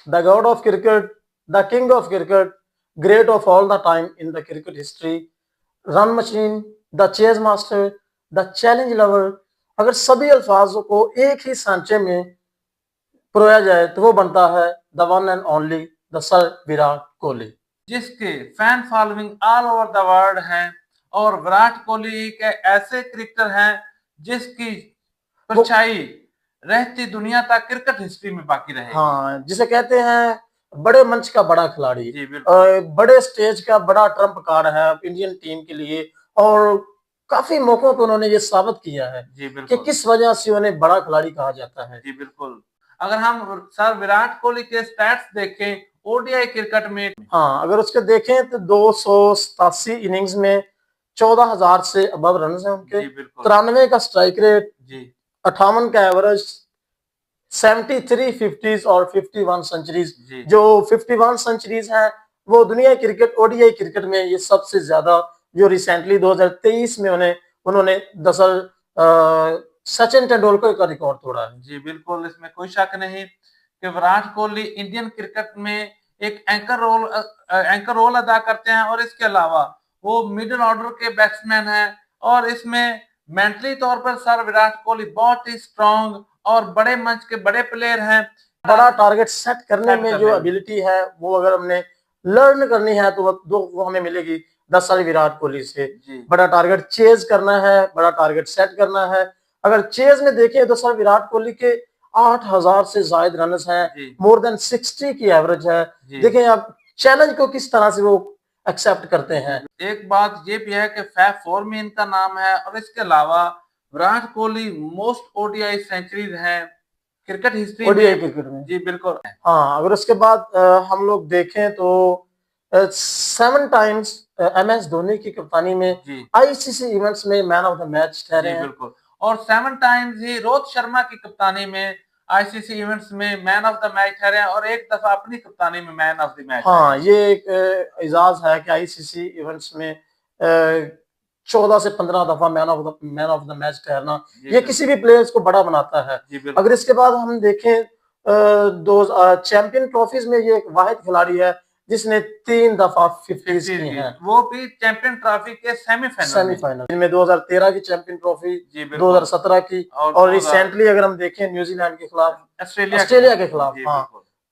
the god of cricket, the king of cricket, great of all the time in the cricket history, run machine, the chase master, the challenge lover, अगर सभी अल्फाजों को एक ही सांचे में परोया जाए तो वो बनता है the one and only the sir Virat Kohli, जिसके fan following all over the world है। और विराट कोहली एक ऐसे क्रिकेटर हैं जिसकी परछाई रहती दुनिया तक क्रिकेट हिस्ट्री में बाकी रहेगी। हाँ, जिसे कहते हैं बड़े मंच का बड़ा खिलाड़ी, जी बिल्कुल। बड़े स्टेज का बड़ा ट्रम्प कार्ड है इंडियन टीम के लिए, और काफी मौकों पे उन्होंने ये साबित किया है जी कि बिल्कुल। किस वजह से उन्हें बड़ा खिलाड़ी कहा जाता है। जी बिल्कुल। अगर हम सर विराट कोहली के स्टैट्स देखें ओडीआई क्रिकेट में, हाँ, अगर उसके देखें तो 287 इनिंग्स में 14,000 से अबव रन है उनके, जी बिल्कुल। 93 का स्ट्राइक रेट, जी 58 का एवरेज, 73 फिफ्टीज और 51 सेंचुरीज। जी जो 51 सेंचुरीज हैं वो दुनिया क्रिकेट ओडीआई क्रिकेट में ये सबसे ज्यादा, जो रिसेंटली 2023 में उन्होंने दरअसल सचिन तेंदुलकर का रिकॉर्ड तोड़ा है। जी बिल्कुल, इसमें कोई शक नहीं कि विराट कोहली इंडियन क्रिकेट में एक एंकर रोल अदा करते हैं। और इसके अलावा वो मिडिल ऑर्डर के बैट्समैन हैं। और इसमें मेंटली तौर पर सर विराट कोहली बहुत ही स्ट्रांग और बड़े मंच के बड़े प्लेयर हैं। बड़ा टारगेट सेट करने में जो एबिलिटी है वो अगर हमने लर्न करनी है तो वो हमें मिलेगी 10 साल विराट कोहली से। बड़ा टारगेट चेज करना है, बड़ा टारगेट सेट करना है। अगर चेज में देखें तो सर विराट कोहली के 8,000 से ज्यादा रन हैं, मोर देन 60 की एवरेज है। देखें आप चैलेंज को किस तरह से वो एक्सेप्ट करते हैं। एक बात ये भी है कि फैब फोर में इनका नाम है। और इसके अलावा Virat Kohli most ODI centuries हैं क्रिकेट हिस्ट्री में। क्रिकेट में जी बिल्कुल। हाँ, अगर उसके बाद हम लोग देखें तो 7 टाइम्स एमएस धोनी की कप्तानी में आईसीसी इवेंट्स में मैन ऑफ द मैच ठहरे हैं। बिल्कुल। और 7 टाइम्स ही रोहित शर्मा की कप्तानी में आईसीसी इवेंट्स में मैन ऑफ द मैच ठहरे हैं। और एक दफा अपनी कप्तानी में मैन ऑफ द मैच। हाँ, ये एक एजाज है कि आईसीसी इवेंट्स में 14 से 15 दफा मैन ऑफ द मैच ठहरना ये किसी भी प्लेयर्स को बड़ा बनाता है। अगर इसके बाद हम देखें दो चैंपियन ट्रॉफीज में ये एक वाहिद खिलाड़ी है जिसने 3 दफा 50 की हैं, वो भी चैंपियन ट्रॉफी के सेमीफाइनल में 2013 की चैंपियन ट्रॉफी, 2017 की, और रिसेंटली अगर हम देखें न्यूजीलैंड के खिलाफ, ऑस्ट्रेलिया के खिलाफ। हाँ,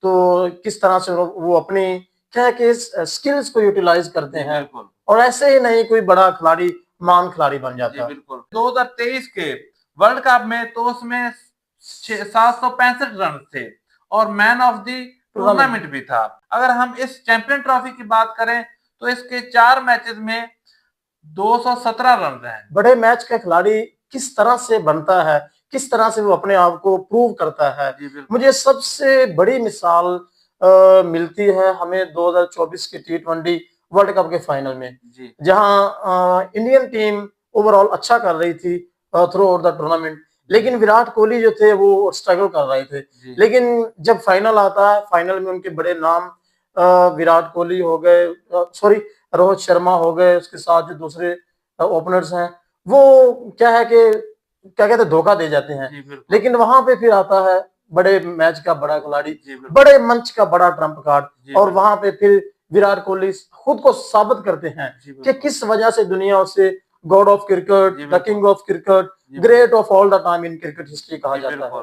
तो किस तरह से वो अपनी क्या है कि स्किल्स को यूटिलाइज करते हैं और ऐसे ही नहीं कोई बड़ा खिलाड़ी मान खिलाड़ी बन जाता है। बिल्कुल। 2023 के वर्ल्ड कप में तो उसमें 765 रन थे और मैन ऑफ द टूर्नामेंट भी था। अगर हम इस चैंपियन ट्रॉफी की बात करें तो इसके 4 मैचेस में 217 रन हैं। बड़े मैच का खिलाड़ी किस तरह से बनता है, किस तरह से वो अपने आप को प्रूव करता है, मुझे सबसे बड़ी मिसाल मिलती है हमें 2024 के T20 वर्ल्ड कप के फाइनल में, जहां इंडियन टीम ओवरऑल अच्छा कर रही थी थ्रू आउट द टूर्नामेंट, लेकिन विराट कोहली जो थे वो स्ट्रगल कर रहे थे। लेकिन जब फाइनल आता है, फाइनल में उनके बड़े नाम विराट कोहली हो गए, सॉरी रोहित शर्मा हो गए, उसके साथ जो दूसरे ओपनर्स हैं वो क्या है कि क्या कहते हैं धोखा दे जाते हैं। लेकिन वहां पे फिर आता है बड़े मैच का बड़ा खिलाड़ी, बड़े मंच का बड़ा ट्रम्प कार्ड, और वहां पे फिर विराट कोहली खुद को साबित करते हैं कि किस वजह से दुनिया उसे God of cricket, the king of cricket, great of all the time in cricket history कहा जाता है।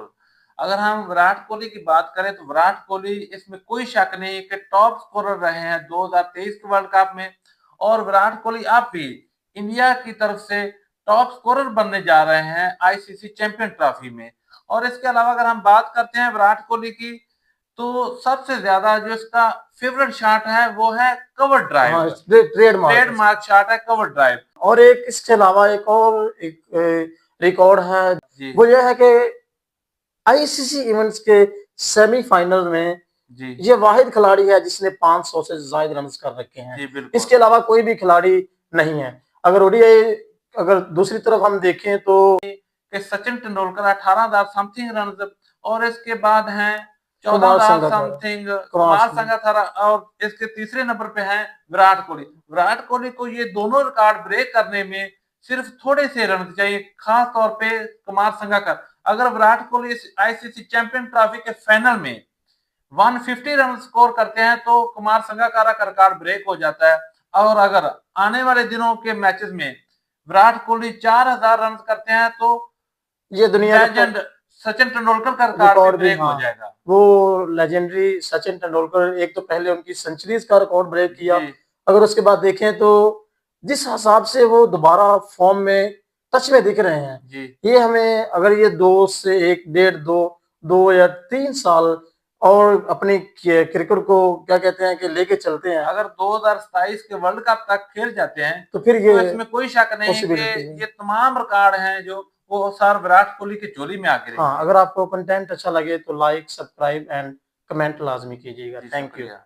अगर हम विराट कोहली की बात करें तो विराट कोहली इसमें कोई शक नहीं कि टॉप स्कोरर रहे हैं 2023 के वर्ल्ड कप में। और विराट कोहली अब भी इंडिया की तरफ से टॉप स्कोरर बनने जा रहे हैं आईसीसी चैंपियन ट्रॉफी में। और इसके अलावा अगर हम बात करते हैं विराट कोहली की तो सबसे ज्यादा जो इसका फेवरेट शॉट है वो है कवर ड्राइव। ट्रेडमार्क शॉट है कवर ड्राइव। और एक इसके अलावा एक और रिकॉर्ड है, वो यह है कि आईसीसी इवेंट्स के सेमीफाइनल में ये वाहिद खिलाड़ी है जिसने 500 से ज्यादा रन कर रखे हैं। इसके अलावा कोई भी खिलाड़ी नहीं है। अगर ओडीआई अगर दूसरी तरफ हम देखें तो सचिन तेंदुलकर 18,000 समथिंग रन, और इसके बाद हैं 14,000 समथिंग कुमार संगकारा, और इसके तीसरे नंबर पे हैं विराट कोहली। विराट कोहली को ये दोनों रिकॉर्ड ब्रेक करने में सिर्फ थोड़े से रन चाहिए, खास तौर पे कुमार संगकारा। अगर Virat Kohli ICC champion trophy के फाइनल में 150 रन स्कोर करते हैं तो कुमार संगकारा का रिकॉर्ड ब्रेक हो जाता है। और अगर आने वाले दिनों के मैचेस में विराट कोहली 4000 रन करते हैं तो ये दुनिया का लेजेंड सचिन तेंदुलकर का रिकॉर्ड भी रिकॉर्ड भी, ब्रेक हो हाँ, जाएगा। वो लेजेंडरी सचिन तेंदुलकर एक तो पहले उनकी सेंचुरीज का रिकॉर्ड ब्रेक किया। जी, अगर उसके बाद देखें तो जिस हिसाब से वो दोबारा फॉर्म में टच में दिख रहे हैं, जी। ये हमें अगर ये 2 से 1 डेढ़ 2 या 3 साल और अपनी क्रिकेट को क्या कहते हैं कि लेके चलते हैं, अगर 2027 के वर्ल्ड कप तक खेल जाते हैं तो फिर तो ये इसमें कोई शक नहीं कि पॉसिबिलिटी है। ये तमाम रिकॉर्ड हैं जो वो सर विराट कोहली की झोली में आके हाँ, रहेंगे। अगर आपको कंटेंट अच्छा लगे तो लाइक, सब्सक्राइब एंड कमेंट लाज़मी कीजिएगा। जी, थैंक यू। शुक्रिया।